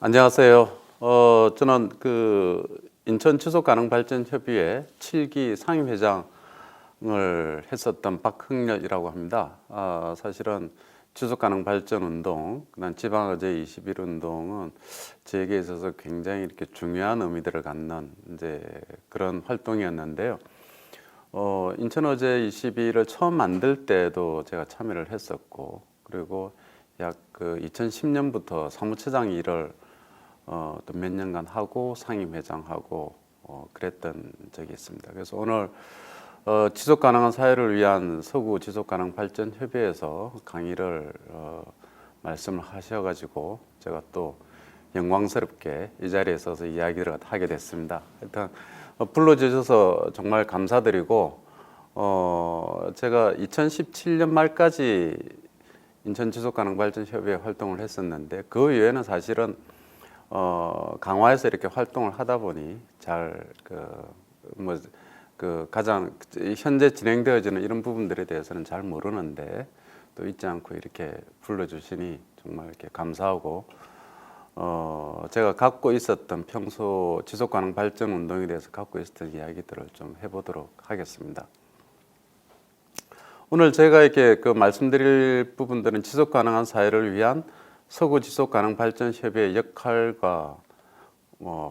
안녕하세요. 저는 인천 지속가능발전협의회 7기 상임회장을 했었던 박흥렬이라고 합니다. 사실은 지속가능발전운동, 그다음 지방의제 21운동은 저에게 있어서 굉장히 이렇게 중요한 의미들을 갖는 이제 그런 활동이었는데요. 인천의제 21을 처음 만들 때도 제가 참여를 했었고, 그리고 약 2010년부터 사무처장 일을 또 몇 년간 하고 상임회장하고 그랬던 적이 있습니다. 그래서 오늘 지속가능한 사회를 위한 서구 지속가능발전협의회에서 강의를 말씀을 하셔가지고 제가 또 영광스럽게 이 자리에 서서 이야기를 하게 됐습니다. 일단 불러주셔서 정말 감사드리고 제가 2017년 말까지 인천 지속가능발전협의회 활동을 했었는데 그 이후에는 사실은 강화에서 이렇게 활동을 하다 보니 가장 현재 진행되어지는 이런 부분들에 대해서는 잘 모르는데 또 잊지 않고 이렇게 불러주시니 정말 이렇게 감사하고 제가 갖고 있었던 평소 지속가능 발전 운동에 대해서 갖고 있었던 이야기들을 좀 해보도록 하겠습니다. 오늘 제가 이렇게 말씀드릴 부분들은 지속가능한 사회를 위한 서구 지속가능발전협의회의 역할과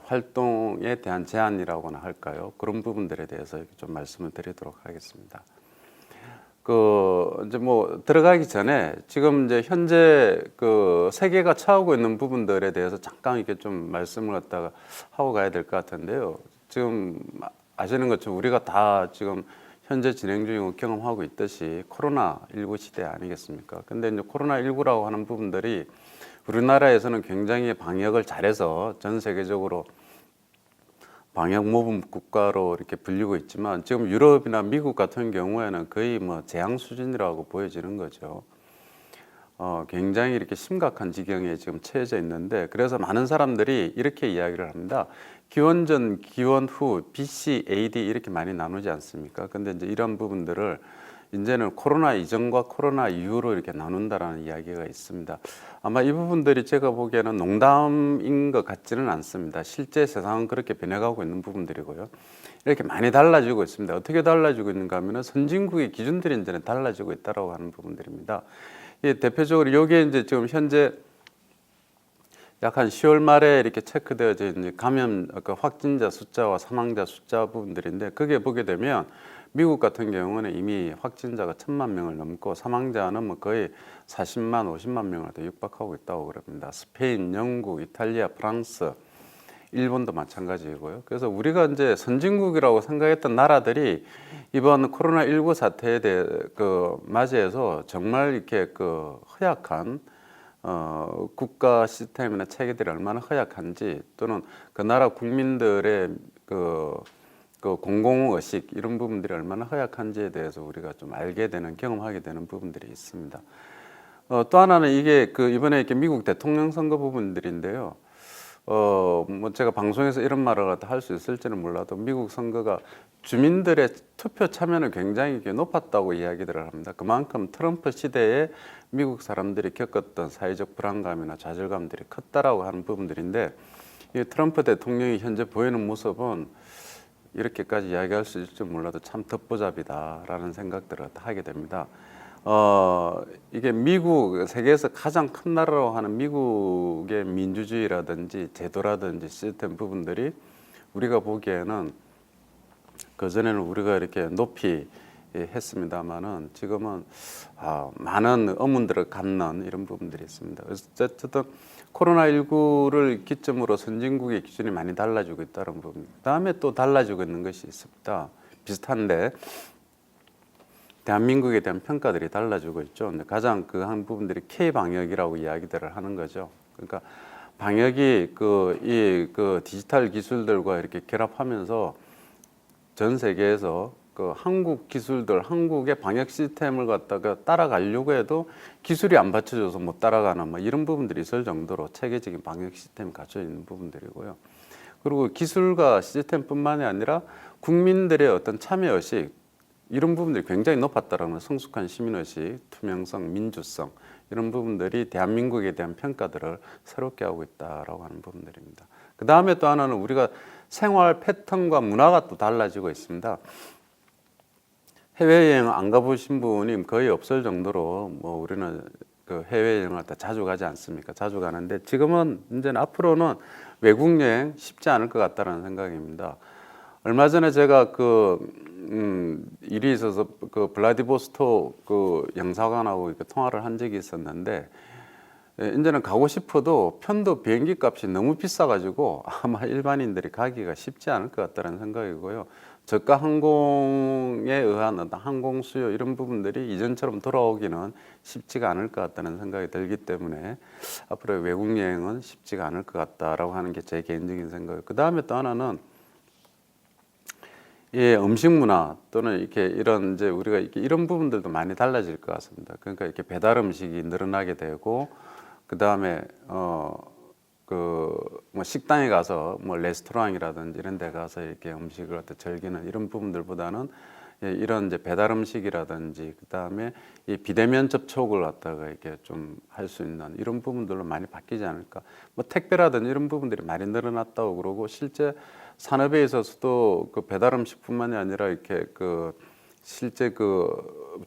활동에 대한 제안이라고나 할까요? 그런 부분들에 대해서 좀 말씀을 드리도록 하겠습니다. 이제 들어가기 전에 지금 이제 현재 세계가 처하고 있는 부분들에 대해서 잠깐 이렇게 좀 말씀을 갖다가 하고 가야 될 것 같은데요. 지금 아시는 것처럼 우리가 다 지금 현재 진행 중이고 경험하고 있듯이 코로나19 시대 아니겠습니까? 근데 이제 코로나19라고 하는 부분들이 우리나라에서는 굉장히 방역을 잘해서 전 세계적으로 방역 모범 국가로 이렇게 불리고 있지만 지금 유럽이나 미국 같은 경우에는 거의 재앙 수준이라고 보여지는 거죠. 굉장히 이렇게 심각한 지경에 지금 처해져 있는데 그래서 많은 사람들이 이렇게 이야기를 합니다. 기원 전, 기원 후, BC, AD 이렇게 많이 나누지 않습니까? 근데 이제 이런 부분들을 이제는 코로나 이전과 코로나 이후로 이렇게 나눈다라는 이야기가 있습니다. 아마 이 부분들이 제가 보기에는 농담인 것 같지는 않습니다. 실제 세상은 그렇게 변해가고 있는 부분들이고요. 이렇게 많이 달라지고 있습니다. 어떻게 달라지고 있는가 하면 선진국의 기준들이 이제는 달라지고 있다라고 하는 부분들입니다. 대표적으로 여기에 이제 지금 현재 약 한 10월 말에 이렇게 체크되어져 있는 감염 확진자 숫자와 사망자 숫자 부분들인데 그게 보게 되면 미국 같은 경우는 이미 확진자가 1,000만 명을 넘고 사망자는 거의 40만, 50만 명을 더 육박하고 있다고 그럽니다. 스페인, 영국, 이탈리아, 프랑스, 일본도 마찬가지이고요. 그래서 우리가 이제 선진국이라고 생각했던 나라들이 이번 코로나19 사태에 대해 맞이해서 정말 이렇게 허약한 국가 시스템이나 체계들이 얼마나 허약한지 또는 그 나라 국민들의 공공의식 이런 부분들이 얼마나 허약한지에 대해서 우리가 좀 알게 되는 경험하게 되는 부분들이 있습니다. 또 하나는 이게 이번에 이렇게 미국 대통령 선거 부분들인데요. 제가 방송에서 이런 말을 갖다 할 수 있을지는 몰라도 미국 선거가 주민들의 투표 참여는 굉장히 높았다고 이야기들을 합니다. 그만큼 트럼프 시대에 미국 사람들이 겪었던 사회적 불안감이나 좌절감들이 컸다라고 하는 부분들인데 이 트럼프 대통령이 현재 보이는 모습은 이렇게까지 이야기할 수 있을지 몰라도 참 덧보잡이다라는 생각들을 하게 됩니다. 이게 미국, 세계에서 가장 큰 나라라고 하는 미국의 민주주의라든지 제도라든지 시스템 부분들이 우리가 보기에는 그전에는 우리가 이렇게 높이 했습니다만은 지금은 많은 의문들을 갖는 이런 부분들이 있습니다. 그래서 어쨌든 코로나19를 기점으로 선진국의 기준이 많이 달라지고 있다는 부분. 그다음에 또 달라지고 있는 것이 있습니다. 비슷한데 대한민국에 대한 평가들이 달라지고 있죠. 근데 가장 한 부분들이 K 방역이라고 이야기들을 하는 거죠. 그러니까 방역이 디지털 기술들과 이렇게 결합하면서 전 세계에서 한국 기술들, 한국의 방역 시스템을 갖다가 따라가려고 해도 기술이 안 받쳐줘서 못 따라가는 이런 부분들이 있을 정도로 체계적인 방역 시스템이 갖춰져 있는 부분들이고요. 그리고 기술과 시스템뿐만이 아니라 국민들의 어떤 참여의식, 이런 부분들이 굉장히 높았다라는 성숙한 시민의식, 투명성, 민주성 이런 부분들이 대한민국에 대한 평가들을 새롭게 하고 있다라고 하는 부분들입니다. 그 다음에 또 하나는 우리가 생활 패턴과 문화가 또 달라지고 있습니다. 해외여행 안 가보신 분이 거의 없을 정도로 뭐 우리는 그 해외여행을 다 자주 가지 않습니까? 자주 가는데 지금은 이제는 앞으로는 외국 여행 쉽지 않을 것 같다는 생각입니다. 얼마 전에 제가 일이 있어서 그 블라디보스토크 그 영사관하고 이렇게 통화를 한 적이 있었는데 이제는 가고 싶어도 편도 비행기 값이 너무 비싸가지고 아마 일반인들이 가기가 쉽지 않을 것 같다는 생각이고요. 저가 항공에 의한 어떤 항공 수요 이런 부분들이 이전처럼 돌아오기는 쉽지가 않을 것 같다는 생각이 들기 때문에 앞으로 외국 여행은 쉽지가 않을 것 같다라고 하는 게 제 개인적인 생각이에요. 그 다음에 또 하나는 예, 음식 문화 또는 이렇게 이런 이제 우리가 이런 부분들도 많이 달라질 것 같습니다. 그러니까 이렇게 배달 음식이 늘어나게 되고 그 다음에 뭐 식당에 가서 뭐 레스토랑이라든지 이런 데 가서 이렇게 음식을 갖다 즐기는 이런 부분들보다는 예, 이런 이제 배달 음식이라든지 그 다음에 이 비대면 접촉을 갖다가 이렇게 좀 할 수 있는 이런 부분들로 많이 바뀌지 않을까. 뭐 택배라든지 이런 부분들이 많이 늘어났다고 그러고 실제 산업에 있어서도 그 배달 음식뿐만이 아니라 이렇게 실제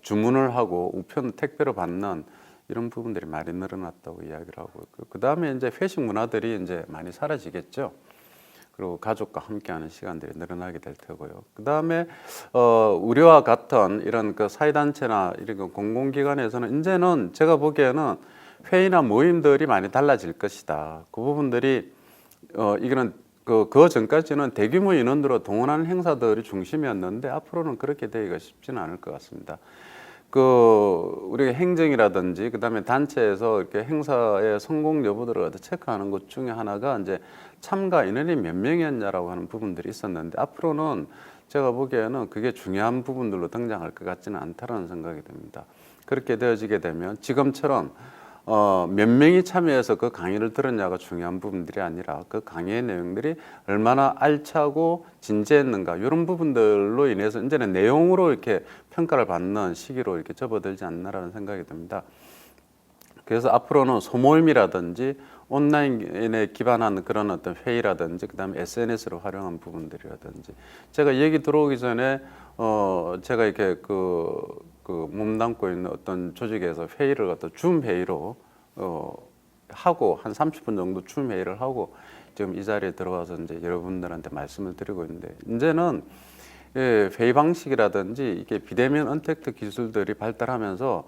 주문을 하고 우편 택배로 받는 이런 부분들이 많이 늘어났다고 이야기를 하고 있고 그 다음에 이제 회식 문화들이 이제 많이 사라지겠죠. 그리고 가족과 함께하는 시간들이 늘어나게 될 테고요. 그 다음에 우리와 같은 이런 그 사회단체나 이런 공공기관에서는 이제는 제가 보기에는 회의나 모임들이 많이 달라질 것이다. 그 부분들이 이거는 그 전까지는 대규모 인원으로 동원하는 행사들이 중심이었는데 앞으로는 그렇게 되기가 쉽지는 않을 것 같습니다. 우리가 행정이라든지 그다음에 단체에서 이렇게 행사의 성공 여부들을 체크하는 것 중에 하나가 이제 참가 인원이 몇 명이었냐라고 하는 부분들이 있었는데 앞으로는 제가 보기에는 그게 중요한 부분들로 등장할 것 같지는 않다라는 생각이 듭니다. 그렇게 되어지게 되면 지금처럼 몇 명이 참여해서 그 강의를 들었냐가 중요한 부분들이 아니라 그 강의의 내용들이 얼마나 알차고 진지했는가 이런 부분들로 인해서 이제는 내용으로 이렇게 평가를 받는 시기로 이렇게 접어들지 않나라는 생각이 듭니다. 그래서 앞으로는 소모임이라든지 온라인에 기반한 그런 어떤 회의라든지 그다음에 SNS를 활용한 부분들이라든지 제가 얘기 들어오기 전에 제가 이렇게 몸담고 있는 어떤 조직에서 회의를 갖다 줌 회의로 하고 한 30분 정도 줌 회의를 하고 지금 이 자리에 들어와서 이제 여러분들한테 말씀을 드리고 있는데 이제는 예, 회의 방식이라든지 이게 비대면 언택트 기술들이 발달하면서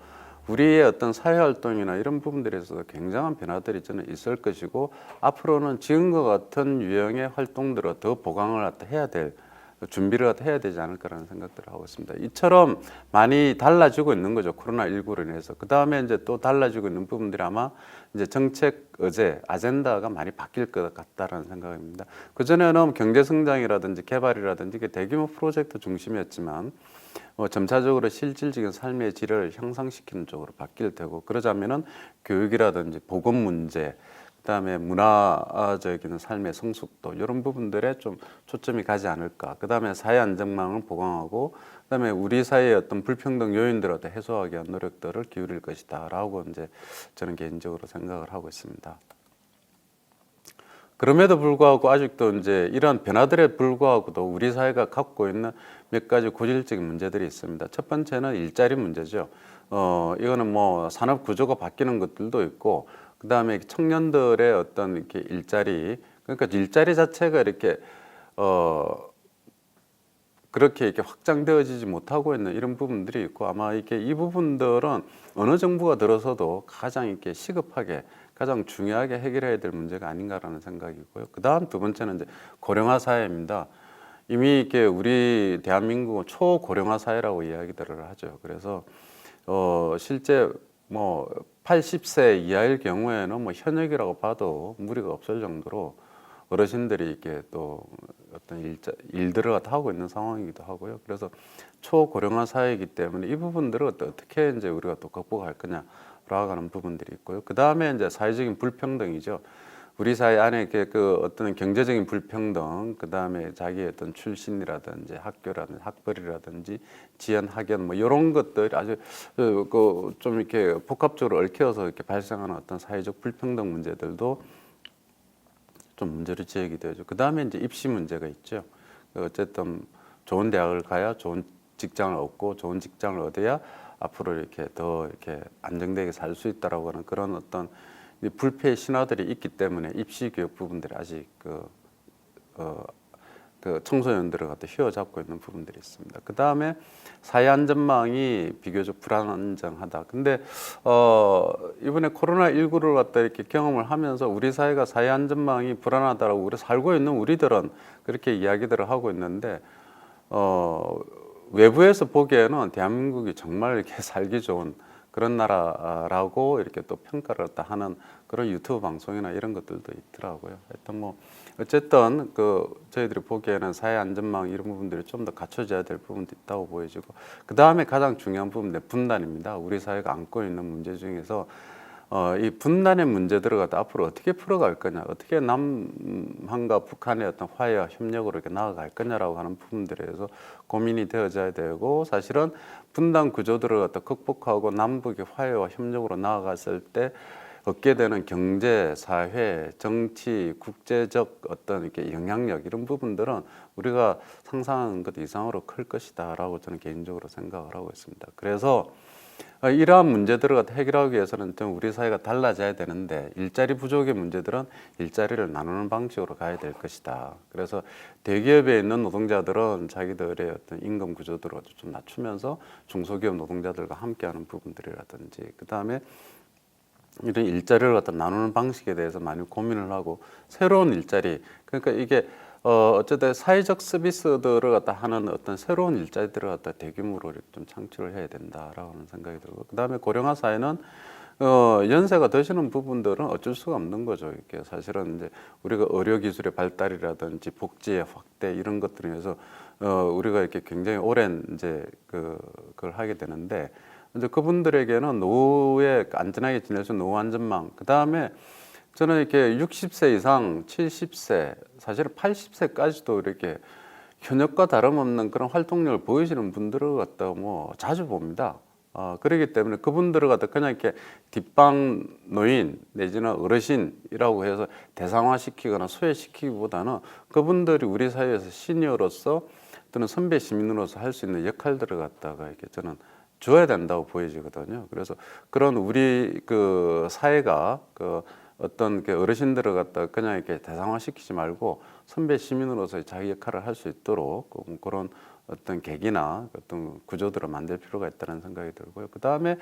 우리의 어떤 사회 활동이나 이런 부분들에 있어서 굉장한 변화들이 저는 있을 것이고 앞으로는 지금과 같은 유형의 활동들을 더 보강을 해야 될 준비를 해야 되지 않을까라는 생각들을 하고 있습니다. 이처럼 많이 달라지고 있는 거죠. 코로나19로 인해서. 그 다음에 이제 또 달라지고 있는 부분들이 아마 이제 정책 의제, 아젠다가 많이 바뀔 것 같다라는 생각입니다. 그전에는 경제 성장이라든지 개발이라든지 대규모 프로젝트 중심이었지만 점차적으로 실질적인 삶의 질을 향상시키는 쪽으로 바뀔 테고 그러자면은 교육이라든지 보건 문제 그다음에 문화적인 삶의 성숙도 이런 부분들에 좀 초점이 가지 않을까. 그다음에 사회 안정망을 보강하고 그다음에 우리 사회의 어떤 불평등 요인들을 해소하기 위한 노력들을 기울일 것이다라고 이제 저는 개인적으로 생각을 하고 있습니다. 그럼에도 불구하고 아직도 이제 이런 변화들에 불구하고도 우리 사회가 갖고 있는 몇 가지 고질적인 문제들이 있습니다. 첫 번째는 일자리 문제죠. 이거는 뭐 산업 구조가 바뀌는 것들도 있고 그다음에 청년들의 어떤 이렇게 일자리 그러니까 일자리 자체가 이렇게 그렇게 이렇게 확장되어지지 못하고 있는 이런 부분들이 있고 아마 이렇게 이 부분들은 어느 정부가 들어서도 가장 이렇게 시급하게 가장 중요하게 해결해야 될 문제가 아닌가라는 생각이고요. 그다음 두 번째는 이제 고령화 사회입니다. 이미 이렇게 우리 대한민국은 초고령화 사회라고 이야기들을 하죠. 그래서 실제 뭐 80세 이하일 경우에는 뭐 현역이라고 봐도 무리가 없을 정도로 어르신들이 이렇게 또 어떤 일들을 갖다 하고 있는 상황이기도 하고요. 그래서 초고령화 사회이기 때문에 이 부분들을 어떻게 이제 우리가 또 극복할 거냐라고 하는 부분들이 있고요. 그 다음에 이제 사회적인 불평등이죠. 우리 사회 안에 이렇게 그 어떤 경제적인 불평등, 그 다음에 자기의 어떤 출신이라든지 학교라든지 학벌이라든지 지연 학연 뭐 이런 것들 아주 그 좀 이렇게 복합적으로 얽혀서 이렇게 발생하는 어떤 사회적 불평등 문제들도 좀 문제로 제기가 되죠. 그 다음에 이제 입시 문제가 있죠. 어쨌든 좋은 대학을 가야 좋은 직장을 얻고 좋은 직장을 얻어야 앞으로 이렇게 더 이렇게 안정되게 살 수 있다라고 하는 그런 어떤 불패의 신화들이 있기 때문에 입시 교육 부분들이 아직 그 청소년들을 갖다 휘어잡고 있는 부분들이 있습니다. 그 다음에 사회 안전망이 비교적 불안정하다. 근데 이번에 코로나19를 갖다 이렇게 경험을 하면서 우리 사회가 사회 안전망이 불안하다라고 우리 살고 있는 우리들은 그렇게 이야기들을 하고 있는데 외부에서 보기에는 대한민국이 정말 이렇게 살기 좋은 그런 나라라고 이렇게 또 평가를 다 하는 그런 유튜브 방송이나 이런 것들도 있더라고요. 하여튼 뭐 어쨌든 그 저희들이 보기에는 사회 안전망 이런 부분들이 좀 더 갖춰져야 될 부분도 있다고 보여지고 그 다음에 가장 중요한 부분은 분단입니다. 우리 사회가 안고 있는 문제 중에서 이 분단의 문제들을 갖다 앞으로 어떻게 풀어갈 거냐, 어떻게 남한과 북한의 어떤 화해와 협력으로 이렇게 나아갈 거냐라고 하는 부분들에 대해서 고민이 되어져야 되고 사실은 분단 구조들을 갖다 극복하고 남북의 화해와 협력으로 나아갔을 때 얻게 되는 경제, 사회, 정치, 국제적 어떤 이렇게 영향력 이런 부분들은 우리가 상상한 것 이상으로 클 것이다라고 저는 개인적으로 생각을 하고 있습니다. 그래서 이러한 문제들을 갖다 해결하기 위해서는 좀 우리 사회가 달라져야 되는데 일자리 부족의 문제들은 일자리를 나누는 방식으로 가야 될 것이다. 그래서 대기업에 있는 노동자들은 자기들의 어떤 임금 구조들을 좀 낮추면서 중소기업 노동자들과 함께하는 부분들이라든지 그 다음에 이런 일자리를 갖다 나누는 방식에 대해서 많이 고민을 하고 새로운 일자리 그러니까 이게 어쨌든 사회적 서비스들을 갖다 하는 어떤 새로운 일자리들을 갖다 대규모로 이렇게 좀 창출을 해야 된다라고 하는 생각이 들고 그다음에 고령화 사회는 연세가 드시는 부분들은 어쩔 수가 없는 거죠. 이게 사실은 이제 우리가 의료 기술의 발달이라든지 복지의 확대 이런 것들에 의해서 우리가 이렇게 굉장히 오랜 이제 그걸 하게 되는데 이제 그분들에게는 노후에 안전하게 지낼 수 있는 노후 안전망 그 다음에 저는 이렇게 60세 이상, 70세, 사실은 80세까지도 이렇게 현역과 다름없는 그런 활동력을 보이시는 분들을 갖다 뭐 자주 봅니다. 그렇기 때문에 그분들을 갖다 그냥 이렇게 뒷방 노인 내지는 어르신이라고 해서 대상화시키거나 소외시키기보다는 그분들이 우리 사회에서 시니어로서 또는 선배 시민으로서 할 수 있는 역할들을 갖다가 이렇게 저는 줘야 된다고 보여지거든요. 그래서 그런 우리 그 사회가 그 어떤 그 어르신들을 갖다 그냥 이렇게 대상화시키지 말고 선배 시민으로서 자기 역할을 할 수 있도록 그런 어떤 계기나 어떤 구조들을 만들 필요가 있다는 생각이 들고요. 그 다음에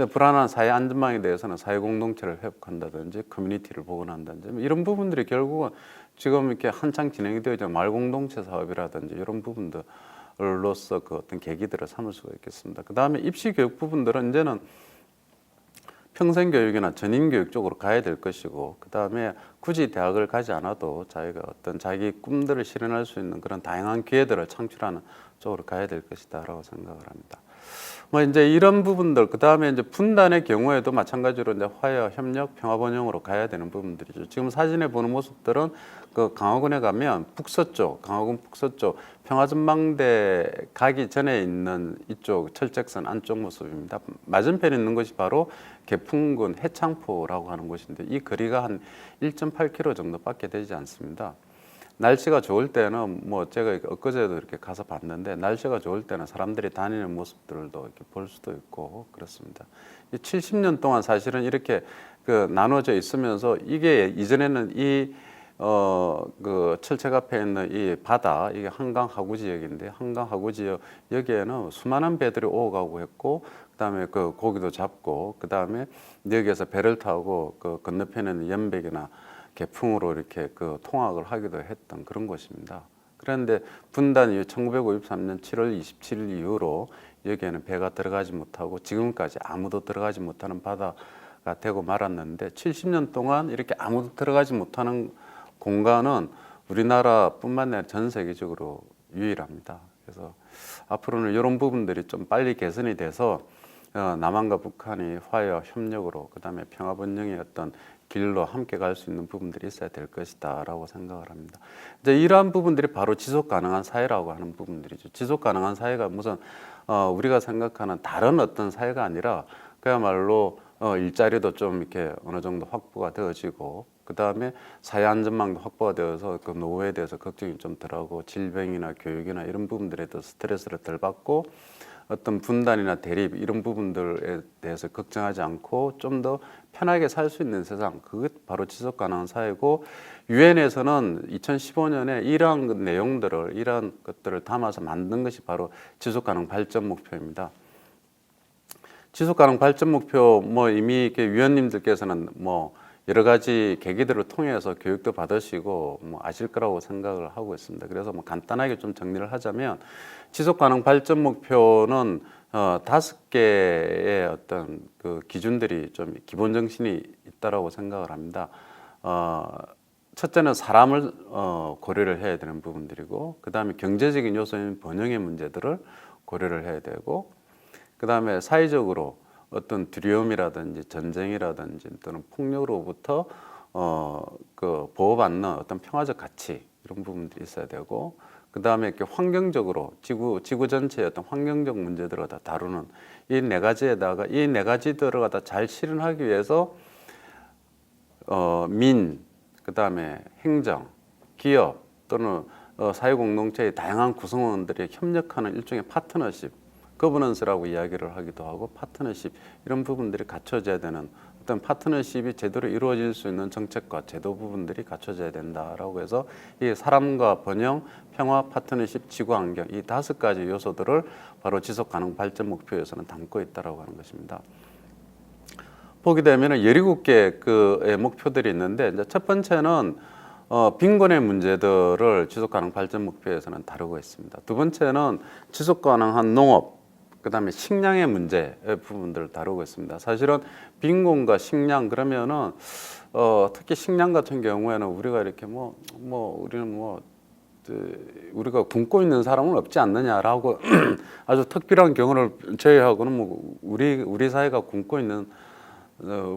불안한 사회 안전망에 대해서는 사회 공동체를 회복한다든지 커뮤니티를 복원한다든지 이런 부분들이 결국은 지금 이렇게 한창 진행이 되어 있는 말 공동체 사업이라든지 이런 부분들 로서 그 어떤 계기들을 삼을 수가 있겠습니다. 그 다음에 입시 교육 부분들은 이제는 평생 교육이나 전임 교육 쪽으로 가야 될 것이고, 그 다음에 굳이 대학을 가지 않아도 자기가 어떤 자기 꿈들을 실현할 수 있는 그런 다양한 기회들을 창출하는 쪽으로 가야 될 것이다라고 생각을 합니다. 뭐 이제 이런 부분들, 그 다음에 이제 분단의 경우에도 마찬가지로 이제 화해와 협력, 평화 번영으로 가야 되는 부분들이죠. 지금 사진에 보는 모습들은 그 강화군에 가면 북서쪽, 강화군 북서쪽 평화전망대 가기 전에 있는 이쪽 철책선 안쪽 모습입니다. 맞은편에 있는 것이 바로 개풍군 해창포라고 하는 곳인데 이 거리가 한 1.8km 정도밖에 되지 않습니다. 날씨가 좋을 때는 뭐 제가 엊그제도 이렇게 가서 봤는데 날씨가 좋을 때는 사람들이 다니는 모습들도 이렇게 볼 수도 있고 그렇습니다. 70년 동안 사실은 이렇게 그 나눠져 있으면서 이게 이전에는 그 철책 앞에 있는 이 바다 이게 한강 하구 지역인데 한강 하구 지역 여기에는 수많은 배들이 오가고 했고 그다음에 그 고기도 잡고 그다음에 여기에서 배를 타고 그 건너편에는 연백이나 개풍으로 이렇게 그 통학을 하기도 했던 그런 곳입니다. 그런데 분단 이후 1953년 7월 27일 이후로 여기에는 배가 들어가지 못하고 지금까지 아무도 들어가지 못하는 바다가 되고 말았는데 70년 동안 이렇게 아무도 들어가지 못하는 공간은 우리나라뿐만 아니라 전 세계적으로 유일합니다. 그래서 앞으로는 이런 부분들이 좀 빨리 개선이 돼서 남한과 북한이 화해와 협력으로 그다음에 평화 번영의 어떤 길로 함께 갈 수 있는 부분들이 있어야 될 것이다라고 생각을 합니다. 이제 이러한 부분들이 바로 지속 가능한 사회라고 하는 부분들이죠. 지속 가능한 사회가 무슨 우리가 생각하는 다른 어떤 사회가 아니라 그야말로 일자리도 좀 이렇게 어느 정도 확보가 되어지고, 그 다음에 사회 안전망도 확보가 되어서 그 노후에 대해서 걱정이 좀 덜하고, 질병이나 교육이나 이런 부분들에 대해서 스트레스를 덜 받고, 어떤 분단이나 대립 이런 부분들에 대해서 걱정하지 않고 좀 더 편하게 살 수 있는 세상, 그게 바로 지속 가능한 사회고, 유엔에서는 2015년에 이러한 내용들을, 이러한 것들을 담아서 만든 것이 바로 지속 가능 발전 목표입니다. 지속 가능 발전 목표 이미 이렇게 위원님들께서는 여러 가지 계기들을 통해서 교육도 받으시고 아실 거라고 생각을 하고 있습니다. 그래서 간단하게 좀 정리를 하자면, 지속 가능 발전 목표는 5개의 어떤 그 기준들이 좀 기본 정신이 있다라고 생각을 합니다. 첫째는 사람을 고려를 해야 되는 부분들이고, 그 다음에 경제적인 요소인 번영의 문제들을 고려를 해야 되고, 그 다음에 사회적으로 어떤 두려움이라든지 전쟁이라든지 또는 폭력으로부터 그 보호받는 어떤 평화적 가치, 이런 부분들이 있어야 되고, 그 다음에 이렇게 환경적으로 지구 전체의 어떤 환경적 문제들을 다 다루는 이 네 가지에다가, 이 네 가지들을 갖다 잘 실현하기 위해서 그 다음에 행정, 기업 또는 사회 공동체의 다양한 구성원들이 협력하는 일종의 파트너십, 거버넌스라고 이야기를 하기도 하고, 파트너십, 이런 부분들이 갖춰져야 되는, 어떤 파트너십이 제대로 이루어질 수 있는 정책과 제도 부분들이 갖춰져야 된다라고 해서, 이 사람과 번영, 평화, 파트너십, 지구환경, 이 5가지 요소들을 바로 지속 가능 발전 목표에서는 담고 있다라고 하는 것입니다. 보게 되면 17개의 목표들이 있는데, 이제 첫 번째는 빈곤의 문제들을 지속 가능 발전 목표에서는 다루고 있습니다. 두 번째는 지속 가능한 농업, 그 다음에 식량의 문제 부분들을 다루고 있습니다. 사실은 빈곤과 식량 그러면은 특히 식량 같은 경우에는 우리가 이렇게 우리는 우리가 굶고 있는 사람은 없지 않느냐라고 아주 특별한 경우를 제외하고는 우리 사회가 굶고 있는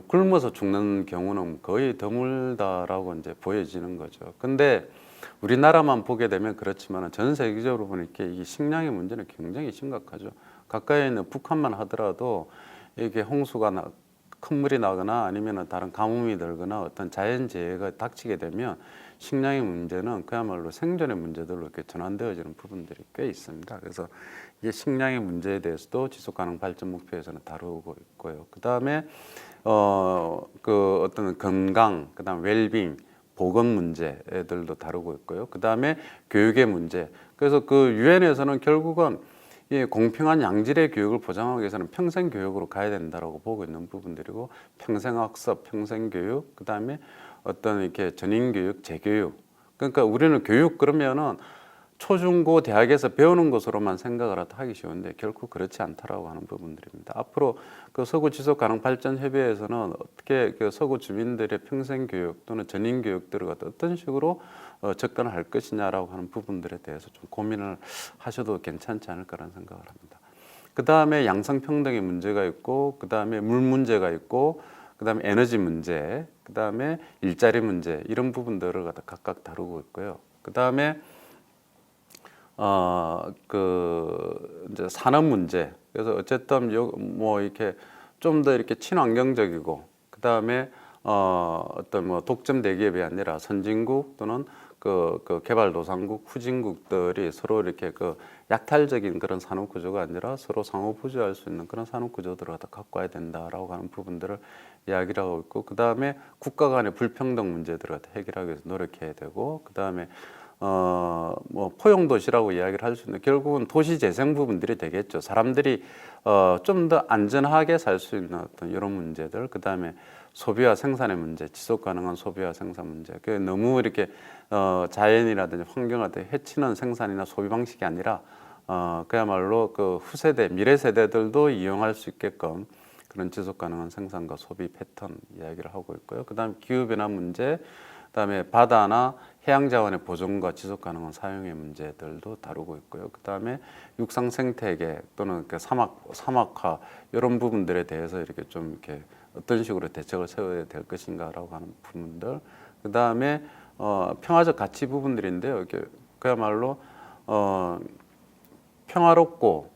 굶어서 죽는 경우는 거의 드물다라고 이제 보여지는 거죠. 근데 우리나라만 보게 되면 그렇지만 전 세계적으로 보니까 이 식량의 문제는 굉장히 심각하죠. 가까이 있는 북한만 하더라도 이게 홍수가 큰 물이 나거나 아니면 다른 가뭄이 들거나 어떤 자연재해가 닥치게 되면 식량의 문제는 그야말로 생존의 문제들로 이렇게 전환되어지는 부분들이 꽤 있습니다. 그래서 이 식량의 문제에 대해서도 지속가능 발전 목표에서는 다루고 있고요. 그 다음에 그 어떤 건강, 그 다음 웰빙, 보건 문제들도 다루고 있고요. 그 다음에 교육의 문제. 그래서 그 유엔에서는 결국은 이 공평한 양질의 교육을 보장하기 위해서는 평생 교육으로 가야 된다라고 보고 있는 부분들이고, 평생 학습, 평생 교육, 그 다음에 어떤 이렇게 전인 교육, 재교육. 그러니까 우리는 교육 그러면은 초중고 대학에서 배우는 것으로만 생각을 하기 쉬운데 결코 그렇지 않다라고 하는 부분들입니다. 앞으로 그 서구 지속 가능 발전 협의회에서는 어떻게 그 서구 주민들의 평생 교육 또는 전인 교육들을 어떤 식으로 접근을 할 것이냐라고 하는 부분들에 대해서 좀 고민을 하셔도 괜찮지 않을까라는 생각을 합니다. 그 다음에 양성평등의 문제가 있고, 그 다음에 물 문제가 있고, 그 다음에 에너지 문제, 그 다음에 일자리 문제, 이런 부분들을 갖다 각각 다루고 있고요. 그 다음에 이제 산업 문제. 그래서 어쨌든 이렇게 좀 더 이렇게 친환경적이고, 그 다음에 어떤 독점 대기업이 아니라 선진국 또는 그 개발도상국, 후진국들이 서로 이렇게 그 약탈적인 그런 산업 구조가 아니라 서로 상호 보조할 수 있는 그런 산업 구조들을 갖고 와야 된다라고 하는 부분들을 이야기를 하고 있고, 그 다음에 국가 간의 불평등 문제들을 해결하기 위해서 노력해야 되고, 그 다음에 포용 도시라고 이야기를 할 수 있는, 결국은 도시 재생 부분들이 되겠죠. 사람들이 좀 더 안전하게 살 수 있는 어떤 이런 문제들, 그 다음에 소비와 생산의 문제, 지속 가능한 소비와 생산 문제. 너무 이렇게 자연이라든지 환경한테 해치는 생산이나 소비 방식이 아니라 그야말로 그 후세대, 미래 세대들도 이용할 수 있게끔 그런 지속 가능한 생산과 소비 패턴 이야기를 하고 있고요. 그 다음에 기후 변화 문제, 그 다음에 바다나 해양 자원의 보존과 지속 가능한 사용의 문제들도 다루고 있고요. 그다음에 육상 생태계 또는 그 사막화 이런 부분들에 대해서 이렇게 좀 이렇게 어떤 식으로 대책을 세워야 될 것인가라고 하는 부분들. 그다음에 평화적 가치 부분들인데요. 이게 그야말로 평화롭고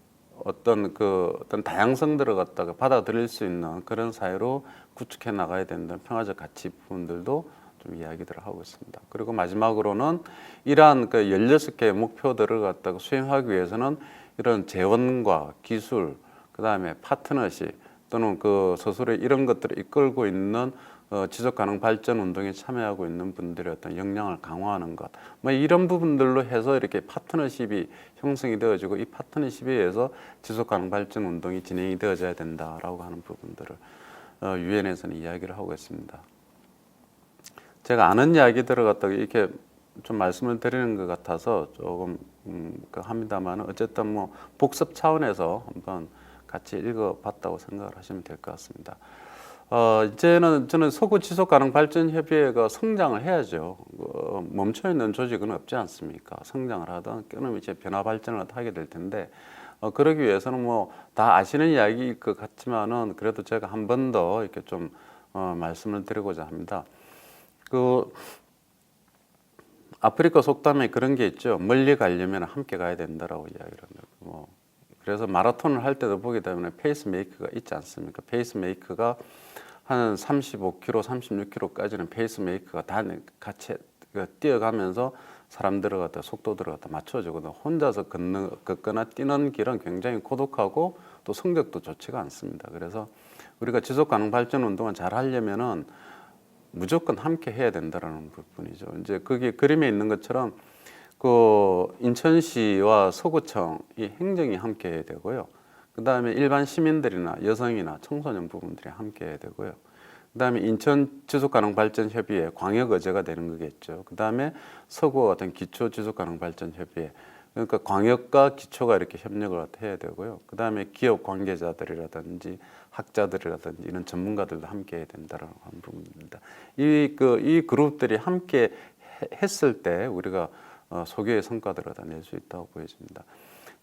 어떤 다양성들을 갖다가 받아들일 수 있는 그런 사회로 구축해 나가야 된다는 평화적 가치 부분들도 좀 이야기들을 하고 있습니다. 그리고 마지막으로는 이러한 그 16개의 목표들을 갖다가 수행하기 위해서는 이런 재원과 기술, 그다음에 파트너십 또는 그 스스로 이런 것들을 이끌고 있는 지속 가능 발전 운동에 참여하고 있는 분들의 어떤 역량을 강화하는 것, 뭐 이런 부분들로 해서 이렇게 파트너십이 형성이 되어지고 이 파트너십에 의해서 지속 가능 발전 운동이 진행이 되어져야 된다라고 하는 부분들을 유엔에서는 이야기를 하고 있습니다. 제가 아는 이야기들을 갖다가 이렇게 좀 말씀을 드리는 것 같아서 조금 합니다만 어쨌든 뭐 복습 차원에서 한번 같이 읽어봤다고 생각을 하시면 될 것 같습니다. 이제는 저는 서구 지속 가능 발전 협의회가 성장을 해야죠. 멈춰 있는 조직은 없지 않습니까? 성장을 하든 끊임없이 변화 발전을 하게 될 텐데 그러기 위해서는 뭐 다 아시는 이야기일 것 같지만은 그래도 제가 한 번 더 이렇게 좀 말씀을 드리고자 합니다. 아프리카 속담에 그런 게 있죠. 멀리 가려면 함께 가야 된다라고 이야기를 합니다. 그래서 마라톤을 할 때도 보게 되면 페이스메이커가 있지 않습니까? 페이스메이커가 한 35km, 36km까지는 페이스메이커가 다 같이 뛰어가면서 사람들을 갖다 속도들을 갖다 맞춰주거든. 혼자서 걷거나 뛰는 길은 굉장히 고독하고 또 성적도 좋지가 않습니다. 그래서 우리가 지속 가능 발전 운동을 잘 하려면은 무조건 함께 해야 된다라는 부분이죠. 이제 거기 그림에 있는 것처럼 그 인천시와 서구청이 행정이 함께 해야 되고요. 그 다음에 일반 시민들이나 여성이나 청소년 부분들이 함께 해야 되고요. 그 다음에 인천 지속가능발전협의회 광역의제가 되는 거겠죠. 그 다음에 서구 같은 기초 지속가능발전협의회, 그러니까 광역과 기초가 이렇게 협력을 해야 되고요. 그 다음에 기업 관계자들이라든지 학자들이라든지 이런 전문가들도 함께 해야 된다라는 부분입니다. 이 그룹들이 함께 했을 때 우리가 소교의 성과들을 다 낼 수 있다고 보여집니다.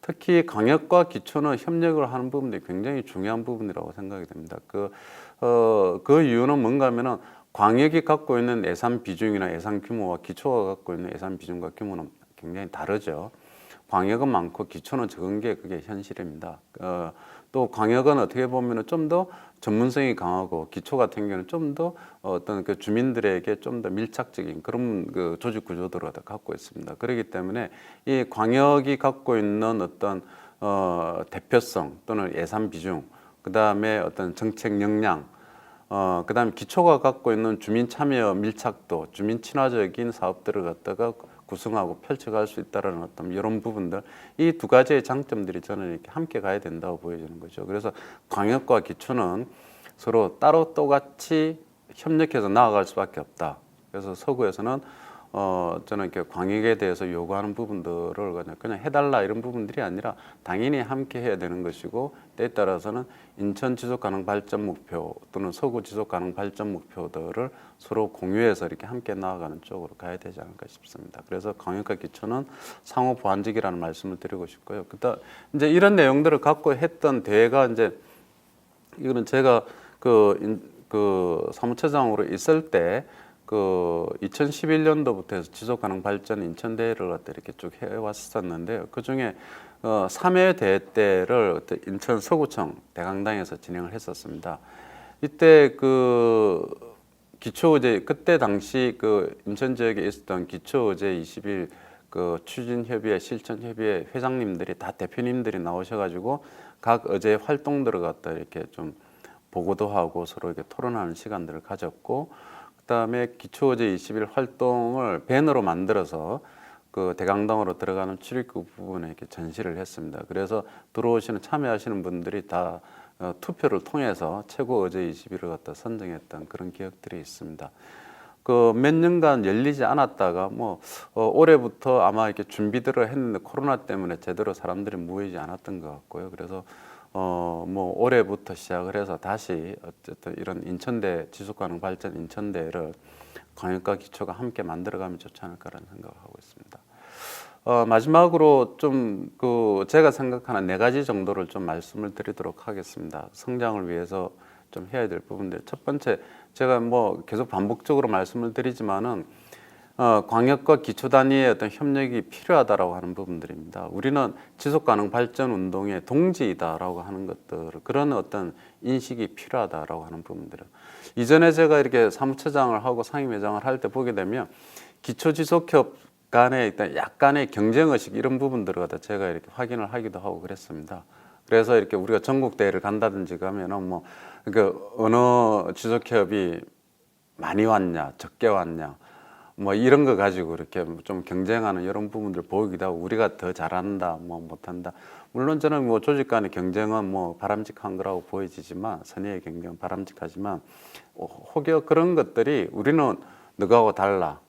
특히 광역과 기초는 협력을 하는 부분들이 굉장히 중요한 부분이라고 생각이 됩니다. 그 이유는 뭔가 하면은 광역이 갖고 있는 예산 비중이나 예산 규모와 기초가 갖고 있는 예산 비중과 규모는 굉장히 다르죠. 광역은 많고 기초는 적은 게 그게 현실입니다. 또 광역은 어떻게 보면은 좀 더 전문성이 강하고 기초 같은 경우는 좀 더 어떤 그 주민들에게 좀 더 밀착적인 그런 그 조직 구조들을 갖고 있습니다. 그렇기 때문에 이 광역이 갖고 있는 어떤 대표성 또는 예산 비중, 그 다음에 어떤 정책 역량, 그 다음에 기초가 갖고 있는 주민 참여 밀착도, 주민 친화적인 사업들을 갖다가 구성하고 펼쳐갈 수 있다는 어떤 이런 부분들, 이 두 가지의 장점들이 저는 이렇게 함께 가야 된다고 보여지는 거죠. 그래서 광역과 기초는 서로 따로 똑같이 협력해서 나아갈 수밖에 없다. 그래서 서구에서는 저는 이렇게 광역에 대해서 요구하는 부분들을 그냥 해달라 이런 부분들이 아니라 당연히 함께 해야 되는 것이고, 때에 따라서는 인천 지속 가능 발전 목표 또는 서구 지속 가능 발전 목표들을 서로 공유해서 이렇게 함께 나아가는 쪽으로 가야 되지 않을까 싶습니다. 그래서 광역과 기초는 상호 보완적이라는 말씀을 드리고 싶고요. 그다음 이제 이런 내용들을 갖고 했던 대회가 이제 이거는 제가 그 사무처장으로 있을 때 그 2011년도부터 해서 지속가능 발전 인천 대회를 갖다 이렇게 쭉 해왔었는데요. 그 중에 3회 대회 때를 인천 서구청 대강당에서 진행을 했었습니다. 이때 그 기초의제, 그때 당시 그 인천 지역에 있었던 기초의제 21 그 추진협의회, 실천협의회 회장님들이 다 대표님들이 나오셔가지고 각 의제 활동들을 갖다 이렇게 좀 보고도 하고 서로 이렇게 토론하는 시간들을 가졌고, 그다음에 기초의제 21 활동을 밴으로 만들어서 그 대강당으로 들어가는 출입구 부분에 이렇게 전시를 했습니다. 그래서 들어오시는 참여하시는 분들이 다 투표를 통해서 최고 의제 21을 갖다 선정했던 그런 기억들이 있습니다. 그 몇 년간 열리지 않았다가 올해부터 아마 이렇게 준비들을 했는데 코로나 때문에 제대로 사람들이 모이지 않았던 것 같고요. 그래서 올해부터 시작을 해서 다시 어쨌든 이런 인천대 지속가능 발전 인천대를 광역과 기초가 함께 만들어가면 좋지 않을까라는 생각을 하고 있습니다. 마지막으로 좀 제가 생각하는 4가지 정도를 좀 말씀을 드리도록 하겠습니다. 성장을 위해서 좀 해야 될 부분들. 첫 번째, 제가 뭐 계속 반복적으로 말씀을 드리지만은 광역과 기초 단위의 어떤 협력이 필요하다라고 하는 부분들입니다. 우리는 지속 가능 발전 운동의 동지이다라고 하는 것들, 그런 어떤 인식이 필요하다라고 하는 부분들은 이전에 제가 이렇게 사무처장을 하고 상임회장을 할 때 보게 되면 기초 지속협 간의 일단 약간의 경쟁 의식 이런 부분들을 갖다 제가 이렇게 확인을 하기도 하고 그랬습니다. 그래서 이렇게 우리가 전국 대회를 간다든지 가면은 뭐 그 어느 지속협이 많이 왔냐, 적게 왔냐, 뭐 이런 거 가지고 이렇게 좀 경쟁하는 이런 부분들 보이기도 하고 우리가 더 잘한다, 뭐 못한다. 물론 저는 뭐 조직 간의 경쟁은 뭐 바람직한 거라고 보여지지만 선의의 경쟁은 바람직하지만 혹여 그런 것들이 우리는 너하고 달라,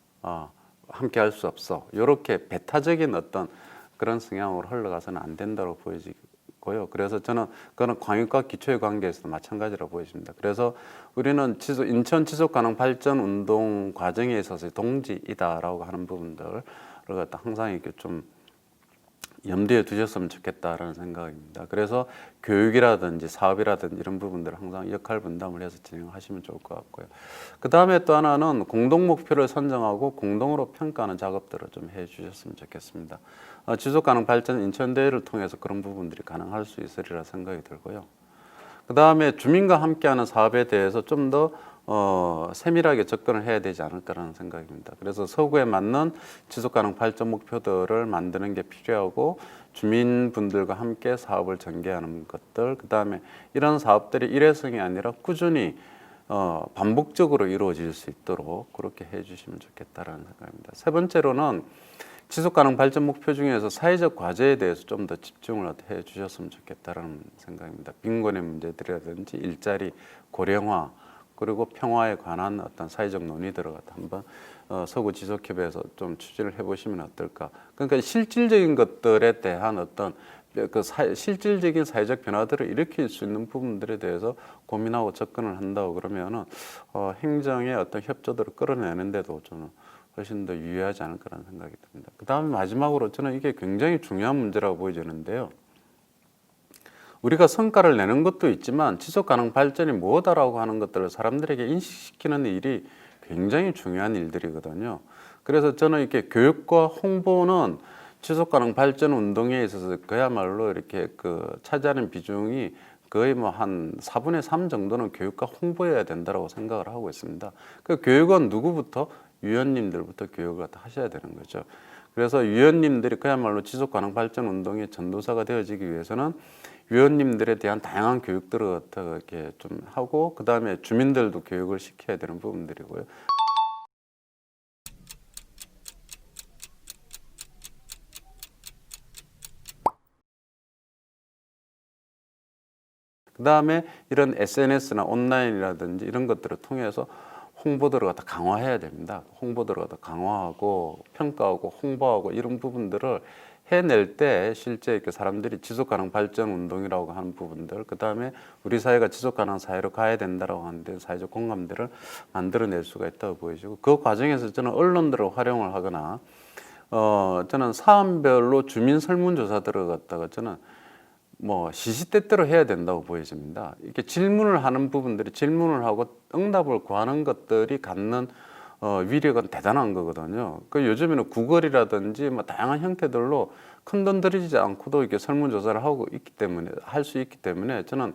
함께 할 수 없어. 이렇게 배타적인 어떤 그런 성향으로 흘러가서는 안 된다고 보여지고요. 그래서 저는 그거는 광역과 기초의 관계에서도 마찬가지라고 보여집니다. 그래서 우리는 인천 지속가능 발전 운동 과정에 있어서 동지이다라고 하는 부분들을 갖다 항상 이렇게 좀 염두에 두셨으면 좋겠다라는 생각입니다. 그래서 교육이라든지 사업이라든지 이런 부분들을 항상 역할 분담을 해서 진행하시면 좋을 것 같고요. 그 다음에 또 하나는 공동 목표를 선정하고 공동으로 평가하는 작업들을 좀 해주셨으면 좋겠습니다. 지속가능 발전 인천대회를 통해서 그런 부분들이 가능할 수 있으리라 생각이 들고요. 그 다음에 주민과 함께하는 사업에 대해서 좀 더 세밀하게 접근을 해야 되지 않을까라는 생각입니다. 그래서 서구에 맞는 지속가능 발전 목표들을 만드는 게 필요하고 주민분들과 함께 사업을 전개하는 것들, 그 다음에 이런 사업들이 일회성이 아니라 꾸준히 반복적으로 이루어질 수 있도록 그렇게 해주시면 좋겠다라는 생각입니다. 세 번째로는 지속가능 발전 목표 중에서 사회적 과제에 대해서 좀 더 집중을 해 주셨으면 좋겠다는 생각입니다. 빈곤의 문제들이라든지 일자리, 고령화, 그리고 평화에 관한 어떤 사회적 논의들을 한번 서구 지속협에서 좀 추진을 해보시면 어떨까. 그러니까 실질적인 것들에 대한 어떤 실질적인 사회적 변화들을 일으킬 수 있는 부분들에 대해서 고민하고 접근을 한다고 그러면은 행정의 어떤 협조들을 끌어내는데도 저는 훨씬 더 유의하지 않을까라는 생각이 듭니다. 그 다음에 마지막으로 저는 이게 굉장히 중요한 문제라고 보여지는데요. 우리가 성과를 내는 것도 있지만 지속가능 발전이 뭐다라고 하는 것들을 사람들에게 인식시키는 일이 굉장히 중요한 일들이거든요. 그래서 저는 이렇게 교육과 홍보는 지속가능 발전 운동에 있어서 그야말로 이렇게 차지하는 비중이 거의 뭐 한 4분의 3 정도는 교육과 홍보해야 된다고 생각을 하고 있습니다. 그 교육은 누구부터? 위원님들부터 교육을 하셔야 되는 거죠. 그래서 위원님들이 그야말로 지속가능 발전 운동의 전도사가 되어지기 위해서는 위원님들에 대한 다양한 교육들을 어떻게 좀 하고 그 다음에 주민들도 교육을 시켜야 되는 부분들이고요. 그 다음에 이런 SNS나 온라인이라든지 이런 것들을 통해서 홍보들을 갖다 강화해야 됩니다. 홍보들을 갖다 강화하고 평가하고 홍보하고 이런 부분들을 해낼 때 실제 이렇게 사람들이 지속가능 발전 운동이라고 하는 부분들, 그 다음에 우리 사회가 지속가능 사회로 가야 된다라고 하는데 사회적 공감대를 만들어낼 수가 있다고 보여지고 그 과정에서 저는 언론들을 활용을 하거나 저는 사안별로 주민 설문조사들을 갖다가 저는 뭐 시시때때로 해야 된다고 보여집니다. 이렇게 질문을 하는 부분들이 질문을 하고 응답을 구하는 것들이 갖는 위력은 대단한 거거든요. 그 요즘에는 구글이라든지 뭐 다양한 형태들로 큰 돈 들이지 않고도 이렇게 설문조사를 하고 있기 때문에 할 수 있기 때문에 저는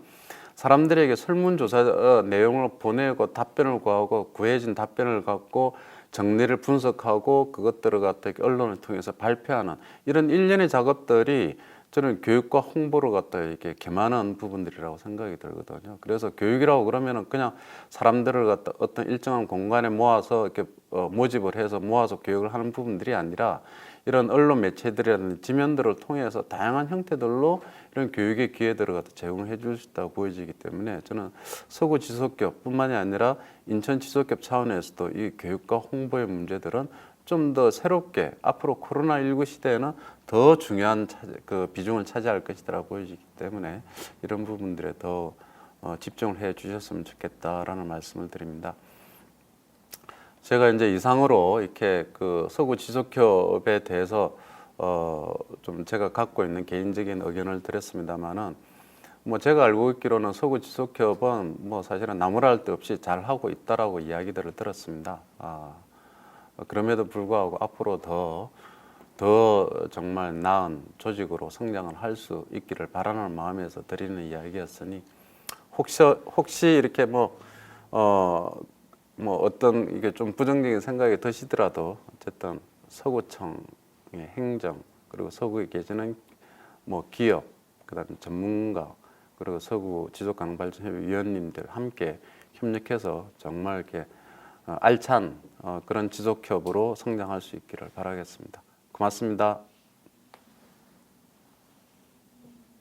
사람들에게 설문조사 내용을 보내고 답변을 구하고 구해진 답변을 갖고 정리를 분석하고 그것들을 갖다 언론을 통해서 발표하는 이런 일련의 작업들이 저는 교육과 홍보를 갖다 이렇게 겸하는 부분들이라고 생각이 들거든요. 그래서 교육이라고 그러면은 그냥 사람들을 갖다 어떤 일정한 공간에 모아서 이렇게 모집을 해서 모아서 교육을 하는 부분들이 아니라 이런 언론 매체들이라는 지면들을 통해서 다양한 형태들로 이런 교육의 기회들을 갖다 제공해 줄 수 있다고 보여지기 때문에 저는 서구 지속협뿐만이 아니라 인천 지속협 차원에서도 이 교육과 홍보의 문제들은 좀 더 새롭게 앞으로 코로나19 시대에는 더 중요한 비중을 차지할 것이라 보여지기 때문에 이런 부분들에 더 집중을 해 주셨으면 좋겠다라는 말씀을 드립니다. 제가 이제 이상으로 이렇게 그 서구 지속협에 대해서 좀 제가 갖고 있는 개인적인 의견을 드렸습니다만은 뭐 제가 알고 있기로는 서구 지속협은 뭐 사실은 나무랄 데 없이 잘 하고 있다라고 이야기들을 들었습니다. 그럼에도 불구하고 앞으로 더 정말 나은 조직으로 성장을 할 수 있기를 바라는 마음에서 드리는 이야기였으니 혹시 이렇게 뭐 어떤 이게 좀 부정적인 생각이 드시더라도 어쨌든 서구청의 행정 그리고 서구에 계시는 뭐 기업 그다음에 전문가 그리고 서구 지속가능발전협의 위원님들 함께 협력해서 정말 이렇게 알찬 그런 지속협으로 성장할 수 있기를 바라겠습니다. 고맙습니다.